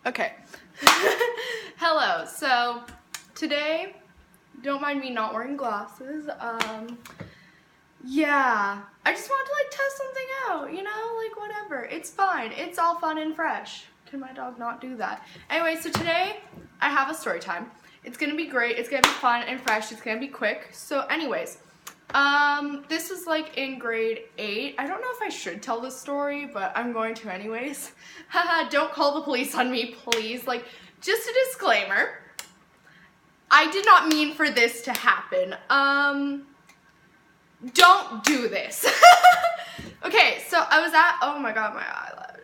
Okay. Hello. So today, don't mind me not wearing glasses. Yeah, I just wanted to test something out, whatever. It's fine. It's all fun and fresh. Can my dog not do that? Anyway, so today I have a story time. It's gonna be great. It's gonna be fun and fresh. It's gonna be quick. So anyways, this is in grade 8. I don't know if I should tell this story, but I'm going to anyways. Haha, don't call the police on me, please. Just a disclaimer. I did not mean for this to happen. Don't do this. Okay, so I was at, oh my god, my eyelash.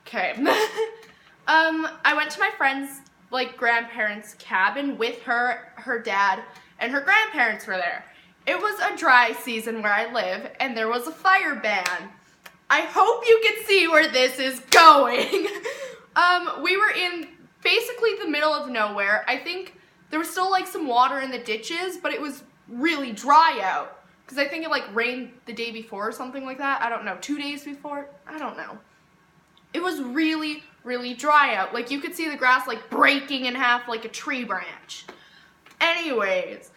Okay. I went to my friend's, grandparents' cabin with her dad, and her grandparents were there. It was a dry season where I live, and there was a fire ban. I hope you can see where this is going. We were in basically the middle of nowhere. I think there was still some water in the ditches, but it was really dry out. Because I think it rained the day before or something like that. I don't know, 2 days before? I don't know. It was really, really dry out. You could see the grass breaking in half like a tree branch. Anyways,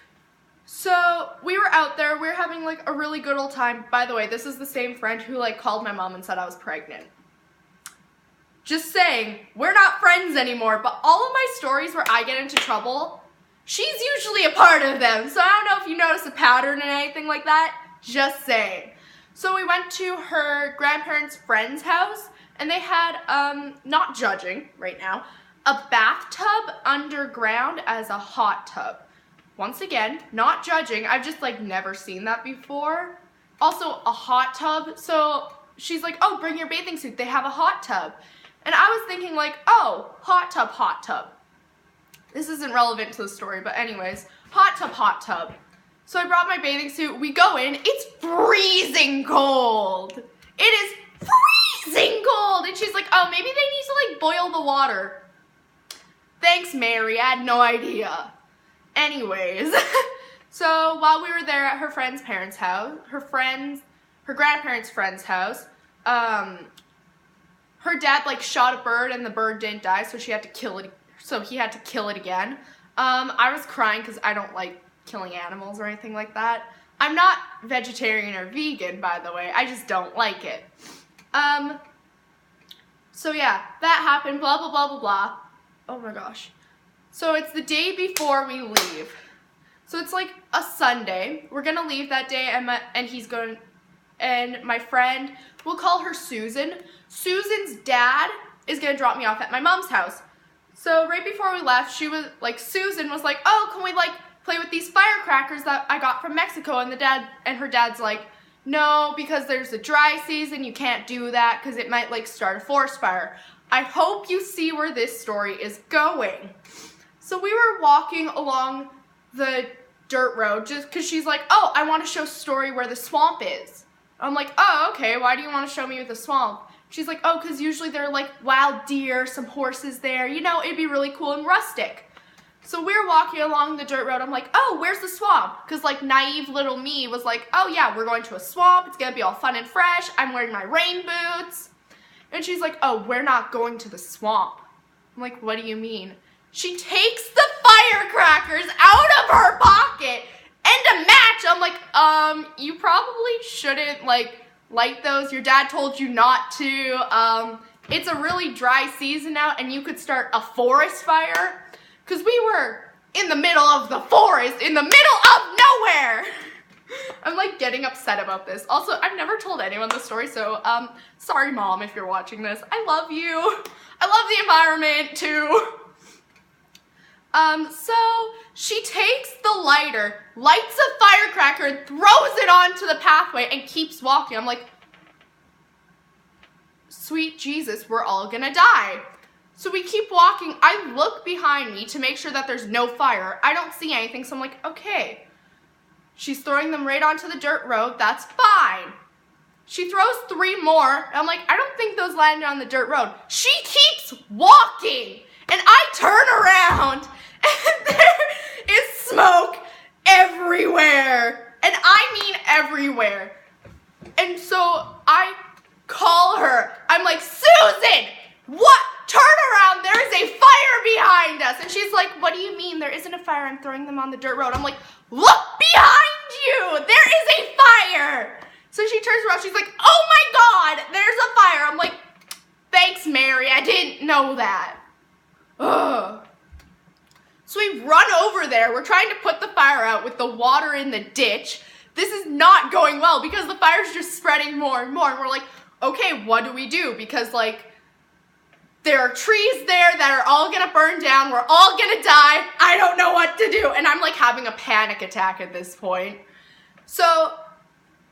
so we were out there. We were having a really good old time. By the way, this is the same friend who called my mom and said I was pregnant. Just saying, we're not friends anymore, but all of my stories where I get into trouble, she's usually a part of them. So I don't know if you notice a pattern in anything like that. Just saying. So we went to her grandparents' friend's house, and they had, not judging right now, a bathtub underground as a hot tub. Once again, not judging. I've just never seen that before. Also, a hot tub. So she's like, oh, bring your bathing suit. They have a hot tub. And I was thinking oh, hot tub, hot tub. This isn't relevant to the story, but anyways, hot tub, hot tub. So I brought my bathing suit. We go in. It's freezing cold. It is freezing cold. And she's like, oh, maybe they need to boil the water. Thanks, Mary. I had no idea. Anyways, so while we were there at her friend's parents' house, her grandparents' friend's house, her dad shot a bird and the bird didn't die, so he had to kill it again. I was crying because I don't like killing animals or anything like that. I'm not vegetarian or vegan, by the way. I just don't like it. So yeah, that happened, blah, blah, blah, blah, blah. Oh my gosh. So it's the day before we leave. So it's a Sunday. We're gonna leave that day, and my friend, we'll call her Susan. Susan's dad is gonna drop me off at my mom's house. So right before we left, she was Susan was oh, can we play with these firecrackers that I got from Mexico? And her dad's no, because there's a dry season, you can't do that because it might start a forest fire. I hope you see where this story is going. So we were walking along the dirt road just because she's oh, I want to show Story where the swamp is. I'm oh, okay, why do you want to show me the swamp? She's oh, because usually there are wild deer, some horses there, it'd be really cool and rustic. So we're walking along the dirt road. I'm oh, where's the swamp? Because naive little me was oh yeah, we're going to a swamp. It's going to be all fun and fresh. I'm wearing my rain boots. And she's oh, we're not going to the swamp. I'm what do you mean? She takes the firecrackers out of her pocket and a match. I'm you probably shouldn't light those. Your dad told you not to. It's a really dry season now, and you could start a forest fire. Because we were in the middle of the forest, in the middle of nowhere. I'm getting upset about this. Also, I've never told anyone the story, so sorry, Mom, if you're watching this. I love you. I love the environment too. So she takes the lighter, lights a firecracker, and throws it onto the pathway and keeps walking. I'm sweet Jesus, we're all gonna die. So we keep walking. I look behind me to make sure that there's no fire. I don't see anything, so I'm okay. She's throwing them right onto the dirt road. That's fine. She throws 3 more. I'm I don't think those landed on the dirt road. She keeps walking, and I turn around, and there is smoke everywhere. And I mean everywhere. And so I call her. I'm Susan, what fire and throwing them on the dirt road. I'm like, look behind you! There is a fire! So she turns around, she's like, oh my God, there's a fire. I'm like, thanks, Mary, I didn't know that. Ugh. So we run over there. We're trying to put the fire out with the water in the ditch. This is not going well because the fire's just spreading more and more. And we're like, okay, what do we do? Because like, there are trees there that are all gonna burn down. We're all gonna die. I don't know what to do. And I'm like having a panic attack at this point. So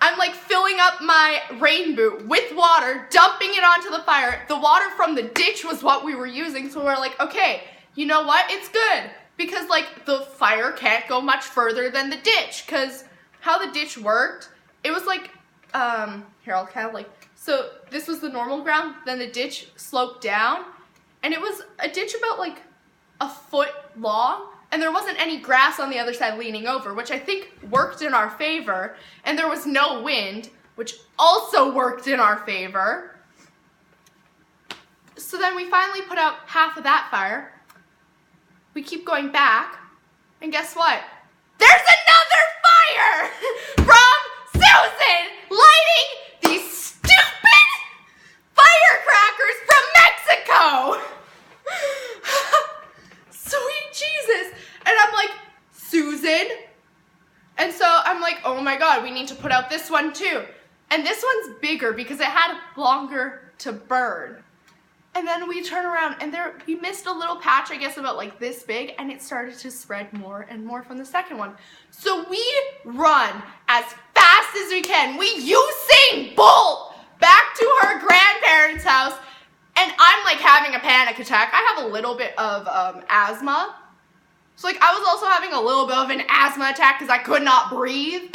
I'm like filling up my rain boot with water, dumping it onto the fire. The water from the ditch was what we were using. So we're like, okay, you know what? It's good. Because like the fire can't go much further than the ditch. Because how the ditch worked, it was like, here I'll kind of like, so this was the normal ground, then the ditch sloped down, and it was a ditch about like a foot long, and there wasn't any grass on the other side leaning over, which I think worked in our favor, and there was no wind, which also worked in our favor. So then we finally put out half of that fire. We keep going back, and guess what? There's another fire from Susan lighting these stupid firecrackers from Mexico. Sweet Jesus. And I'm like, Susan? And so I'm like, oh my God, we need to put out this one too. And this one's bigger because it had longer to burn. And then we turn around and we missed a little patch, I guess about like this big, and it started to spread more and more from the second one. So we run as fast as we can. We Usain Bolt back to her grandparents' house, and I'm like having a panic attack. I have a little bit of asthma. So like I was also having a little bit of an asthma attack because I could not breathe.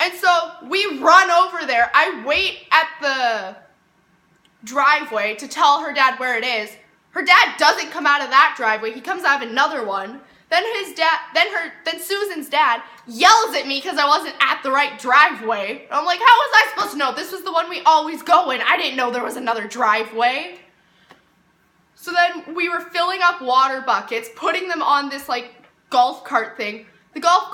And so we run over there. I wait at the driveway to tell her dad where it is. Her dad doesn't come out of that driveway. He comes out of another one. Then then Susan's dad yells at me because I wasn't at the right driveway. I'm like, how was I supposed to know? This was the one we always go in. I didn't know there was another driveway. So then we were filling up water buckets, putting them on this like golf cart thing. The golf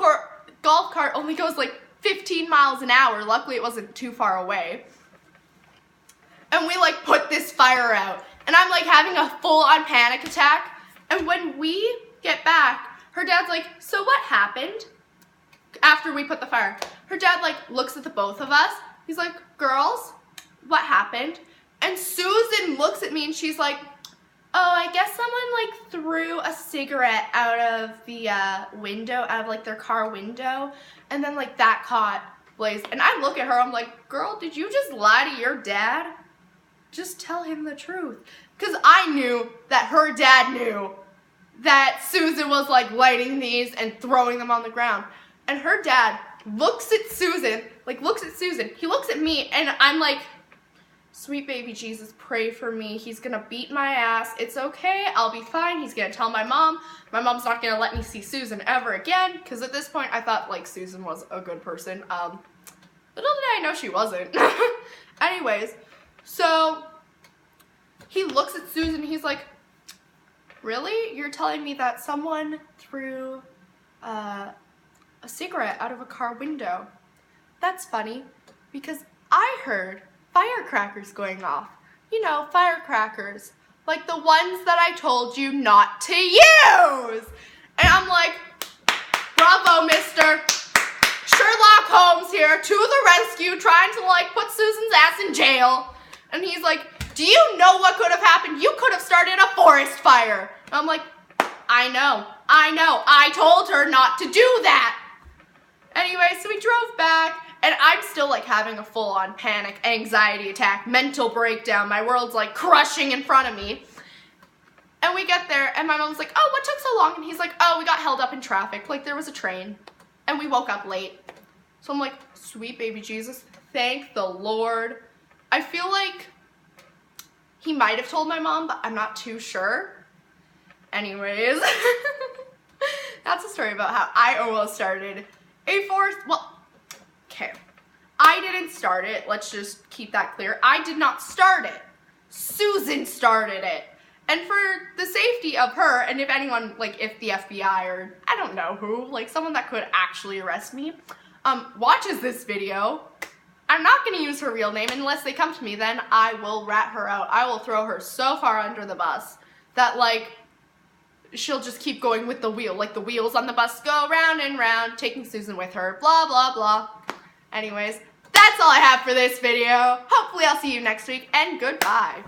cart only goes like 15 miles an hour. Luckily it wasn't too far away. And we like put this fire out. And I'm like having a full-on panic attack. And when we get back, her dad's like, so what happened? After we put the fire. Her dad like looks at the both of us. He's like, girls, what happened? And Susan looks at me and she's like, oh, I guess someone like threw a cigarette out of the window, out of like their car window. And then like that caught blaze. And I look at her, I'm like, girl, did you just lie to your dad? Just tell him the truth. Because I knew that her dad knew that Susan was like lighting these and throwing them on the ground. And her dad looks at Susan, he looks at me, and I'm like, sweet baby Jesus, pray for me. He's gonna beat my ass. It's okay, I'll be fine. He's gonna tell my mom. My mom's not gonna let me see Susan ever again. Because at this point, I thought like Susan was a good person. Little did I know she wasn't. Anyways. So he looks at Susan and he's like, really? You're telling me that someone threw a cigarette out of a car window? That's funny because I heard firecrackers going off. You know, firecrackers. Like the ones that I told you not to use. And I'm like, bravo, mister. Sherlock Holmes here to the rescue, trying to like put Susan's ass in jail. And he's like, do you know what could have happened? You could have started a forest fire. And I'm like, I know. I told her not to do that. Anyway, so we drove back, and I'm still like having a full-on panic, anxiety attack, mental breakdown. My world's like crushing in front of me. And we get there, and my mom's like, oh, what took so long? And he's like, oh, we got held up in traffic. Like, there was a train, and we woke up late. So I'm like, sweet baby Jesus, thank the Lord. I feel like he might have told my mom, but I'm not too sure. Anyways, that's a story about how I almost started a forest. Well, okay. I didn't start it. Let's just keep that clear. I did not start it. Susan started it. And for the safety of her, and if anyone, like if the FBI or I don't know who, like someone that could actually arrest me, watches this video, I'm not going to use her real name unless they come to me. Then I will rat her out. I will throw her so far under the bus that, like, she'll just keep going with the wheel. Like, the wheels on the bus go round and round, taking Susan with her, blah, blah, blah. Anyways, that's all I have for this video. Hopefully I'll see you next week, and goodbye.